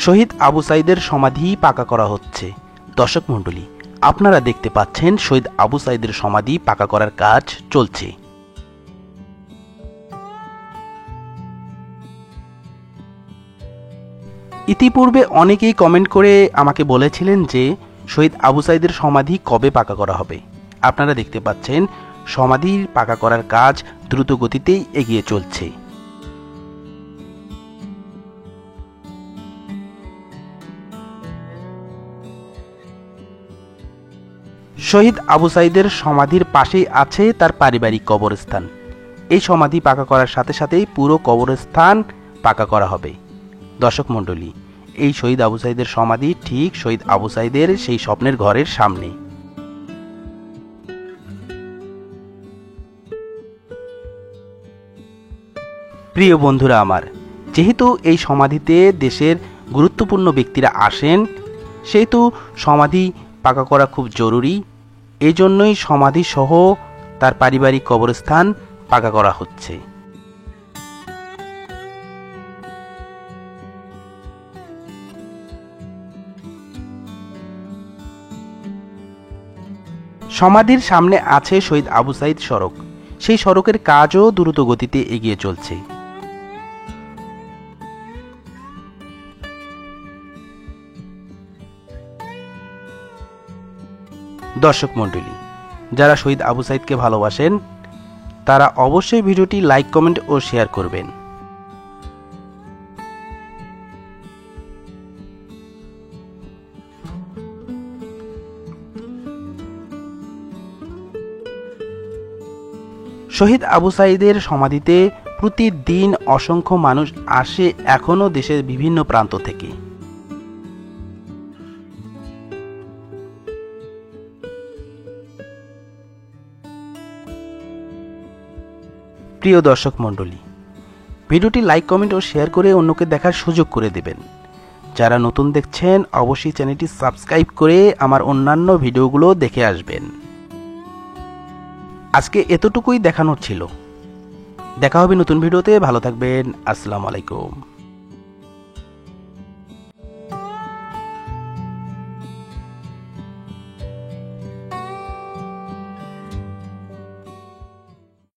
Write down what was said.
শহীদ আবু সাইদের সমাধি পাকা করা হচ্ছে। দর্শক মণ্ডলী, আপনারা দেখতে পাচ্ছেন শহীদ আবু সাইদের সমাধি পাকা করার কাজ চলছে। ইতিপূর্বে অনেকেই কমেন্ট করে আমাকে বলেছিলেন যে শহীদ আবু সাইদের সমাধি কবে পাকা করা হবে। আপনারা দেখতে পাচ্ছেন সমাধির পাকা করার কাজ দ্রুত গতিতেই এগিয়ে চলছে। শহীদ আবু সাইদের সমাধির পাশেই আছে তার পারিবারিক কবরস্থান। এই সমাধি পাকা করার সাথে সাথেই পুরো কবরস্থান পাকা করা হবে। দর্শক মণ্ডলী, এই শহীদ আবু সাইদের সমাধি ঠিক শহীদ আবু সাইদের সেই স্বপ্নের ঘরের সামনে। প্রিয় বন্ধুরা আমার, যেহেতু এই সমাধিতে দেশের গুরুত্বপূর্ণ ব্যক্তিরা আসেন, সেহেতু সমাধি পাকা করা খুব জরুরি। এই জন্যই সমাধি সহ তার পারিবারিক কবরস্থান পাকা করা হচ্ছে। সমাধির সামনে আছে শহীদ আবু সাইদ সড়ক। সেই সড়কের কাজও দ্রুত গতিতে এগিয়ে চলছে। দর্শক মণ্ডলী, যারা শহীদ আবু সাইদকে ভালোবাসেন তারা অবশ্যই ভিডিওটি লাইক, কমেন্ট ও শেয়ার করবেন। শহীদ আবু সাইদের সমাধিতে প্রতিদিন অসংখ্য মানুষ আসে, এখনও দেশের বিভিন্ন প্রান্ত থেকে। প্রিয় দর্শক মণ্ডলী, ভিডিওটি লাইক, কমেন্ট ও শেয়ার করে অন্যকে দেখার সুযোগ করে দেবেন। যারা নতুন দেখছেন অবশ্যই চ্যানেলটি সাবস্ক্রাইব করে আমার অন্যান্য ভিডিওগুলো দেখে আসবেন। আজকে এতটুকুই দেখানোর ছিল। দেখা হবে নতুন ভিডিওতে। ভালো থাকবেন। আসসালামু আলাইকুম।